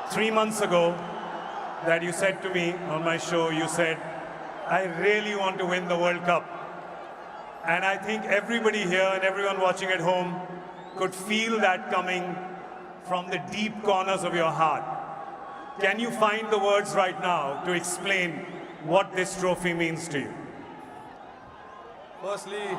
3 months ago that you said to me on my show, you said, I really want to win the World Cup. And I think everybody here and everyone watching at home could feel that coming from the deep corners of your heart. Can you find the words right now to explain what this trophy means to you? Firstly,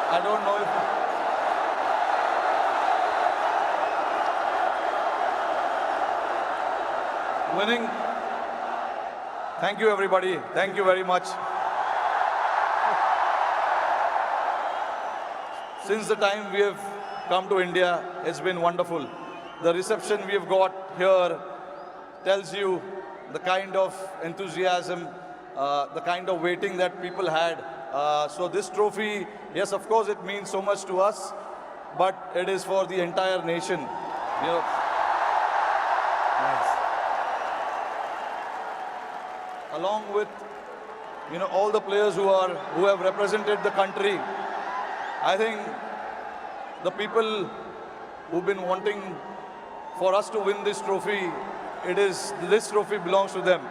I don't know if winning. Thank you, everybody. Thank you very much. Since the time we have come to India, it's been wonderful. The reception we have got here tells you the kind of enthusiasm, the kind of waiting that people had. So this trophy, yes, of course, it means so much to us, but it is for the entire nation. You know, Nice. along with all the players who have represented the country. I think the people who've been wanting for us to win this trophy, this trophy belongs to them.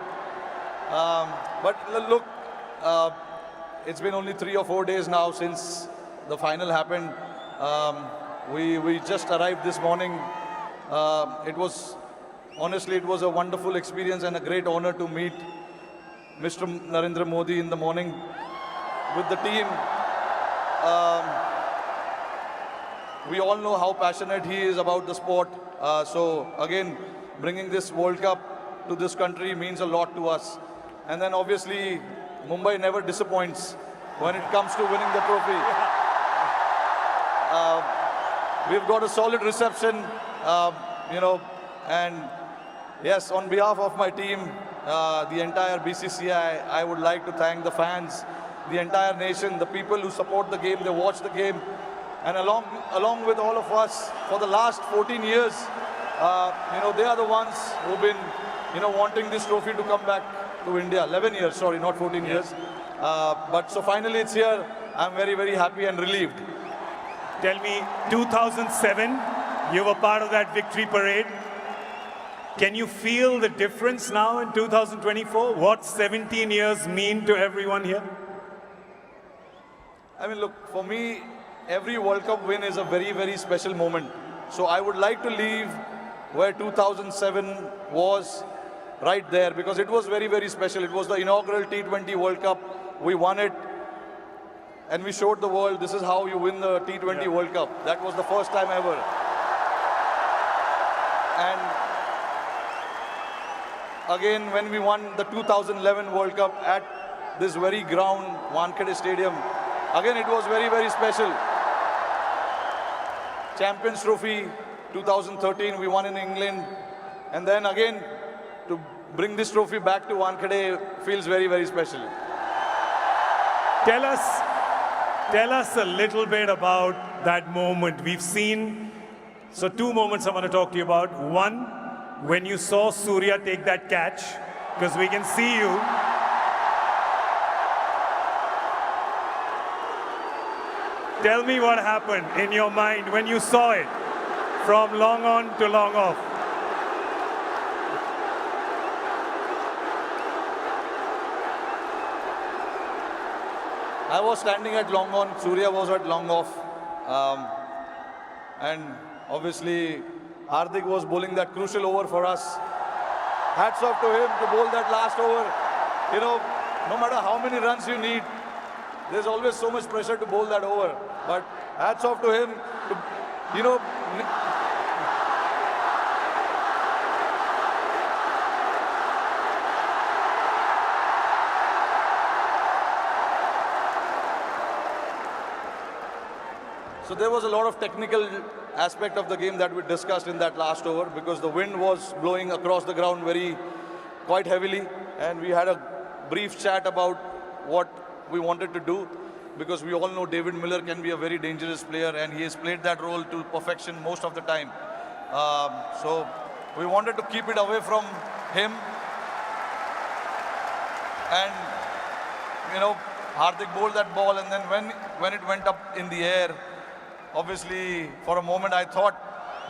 But look, it's been only 3 or 4 days now since the final happened. We just arrived this morning. Honestly, it was a wonderful experience and a great honor to meet Mr. Narendra Modi in the morning with the team. We all know how passionate he is about the sport. So again, bringing this World Cup to this country means a lot to us. And then obviously, Mumbai never disappoints when it comes to winning the trophy. We've got a solid reception, and yes, on behalf of my team, the entire BCCI, I would like to thank the fans, the entire nation, the people who support the game, they watch the game, and along with all of us for the last 14 years, they are the ones who've been, wanting this trophy to come back to India. 11 years, sorry, not 14 years. But so finally it's here. I'm very, very happy and relieved. Tell me, 2007, you were part of that victory parade. Can you feel the difference now in 2024? What 17 years mean to everyone here? I mean, look, for me, every World Cup win is a very, very special moment. So I would like to leave where 2007 was, right there, because it was very, very special. It was the inaugural T20 World Cup. We won it, and we showed the world this is how you win the T20 World Cup. That was the first time ever. And again, when we won the 2011 World Cup at this very ground, Wankhede Stadium, again, it was very, very special. Champions Trophy 2013, we won in England. And then again, to bring this trophy back to Wankhede feels very, very special. Tell us a little bit about that moment. We've seen, so 2 moments I want to talk to you about. One, when you saw Surya take that catch, because we can see you. Tell me what happened in your mind when you saw it from long on to long off. I was standing at long on, Surya was at long off. And obviously, Hardik was bowling that crucial over for us. Hats off to him to bowl that last over. No matter how many runs you need, there's always so much pressure to bowl that over. But hats off to him to, So there was a lot of technical aspect of the game that we discussed in that last over, because the wind was blowing across the ground quite heavily, and we had a brief chat about what we wanted to do, because we all know David Miller can be a very dangerous player, and he has played that role to perfection most of the time. So we wanted to keep it away from him, and Hardik bowled that ball, and then when it went up in the air, obviously for a moment I thought,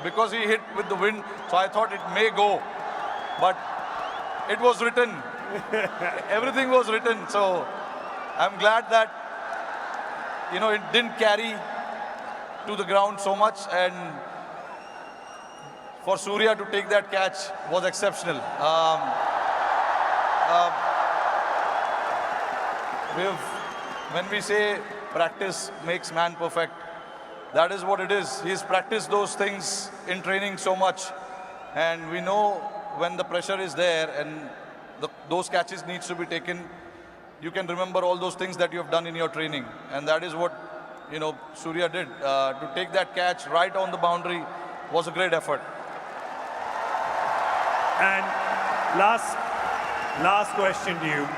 because he hit with the wind, so I thought it may go, but it was written. Everything was written, so I'm glad that it didn't carry to the ground so much, and for Surya to take that catch was exceptional. When we say practice makes man perfect, that is what it is. He's practiced those things in training so much, and we know when the pressure is there and those catches needs to be taken, you can remember all those things that you have done in your training, and that is what Surya did. To take that catch right on the boundary was a great effort. And last question to you.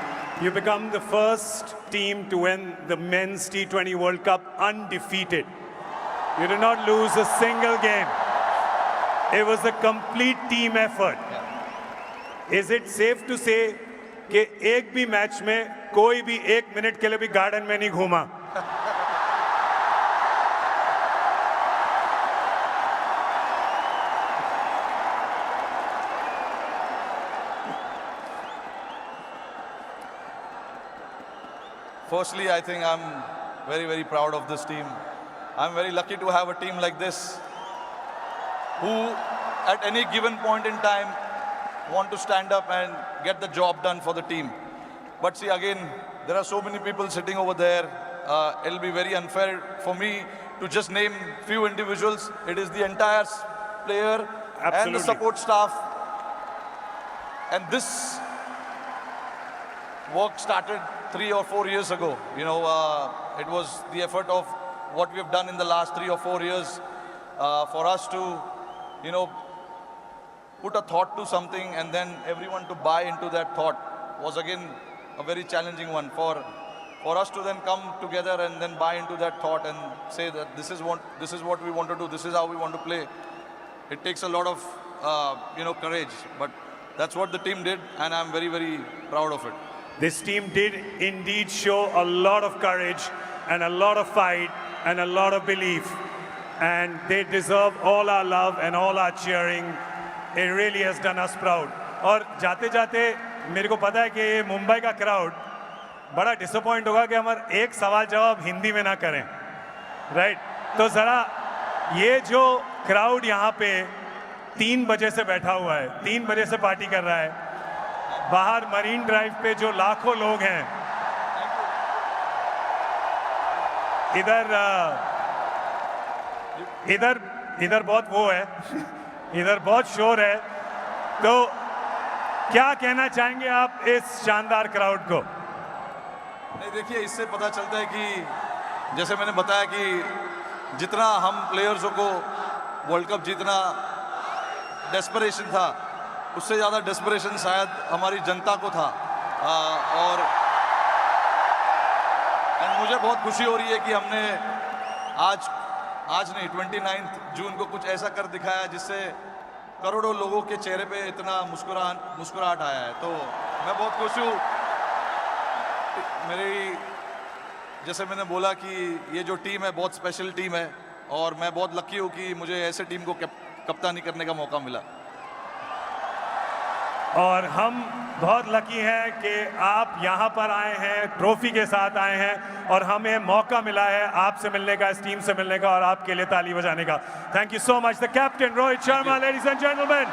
You become the first team to win the Men's T20 World Cup undefeated. You did not lose a single game. It was a complete team effort. Is it safe to say कि एक भी match में कोई भी 1 minute के लिए भी garden में नहीं घूमा? Firstly, I think I'm very, very proud of this team. I'm very lucky to have a team like this who, at any given point in time, want to stand up and get the job done for the team. But see, again, there are so many people sitting over there. It'll be very unfair for me to just name few individuals. It is the entire player and the support staff. And this work started 3 or 4 years ago. It was the effort of what we have done in the last 3 or 4 years for us to, put a thought to something, and then everyone to buy into that thought was again a very challenging one. For us to then come together and then buy into that thought and say that this is what we want to do, this is how we want to play. It takes a lot of courage, but that's what the team did, and I'm very, very proud of it. This team did indeed show a lot of courage and a lot of fight and a lot of belief, and they deserve all our love and all our cheering. It really has done us proud. और जाते जाते मेरे को पता है कि ये मुंबई का क्राउड बड़ा डिसअपॉइंट होगा कि हमारा एक सवाल जवाब हिंदी में ना करें, राइट? तो ज़रा ये जो क्राउड यहाँ पे 3 बजे से बैठा हुआ है, 3 बजे से पार्टी कर रहा है, बाहर मरीन ड्राइव पे जो लाखों लोग हैं, इधर बहुत वो है, इधर बहुत शोर है, तो क्या कहना चाहेंगे आप इस शानदार क्राउड को? नहीं, देखिए, इससे पता चलता है कि जैसे मैंने बताया कि जितना हम प्लेयर्सों को वर्ल्ड कप जीतना डेस्परेशन था, उससे ज़्यादा डेस्परेशन शायद हमारी जनता को था। और मुझे बहुत खुशी हो रही है कि हमने आज नहीं 29 जून को कुछ ऐसा कर दिखाया जिससे करोड़ों लोगों के चेहरे पे इतना मुस्कुराहट आया है। तो मैं बहुत खुश हूँ। जैसे मैंने बोला कि ये जो टीम है बहुत स्पेशल टीम है, और मैं बहुत लकी हूँ कि मुझे ऐसे टीम को कप्तानी करने का मौका मिला। और हम बहुत लकी हैं कि आप यहाँ पर आए हैं, ट्रॉफी के साथ आए हैं, और हमें मौका मिला है आपसे मिलने का, इस टीम से मिलने का, और आपके लिए ताली बजाने का। Thank you so much the captain Rohit Sharma, ladies and gentleman.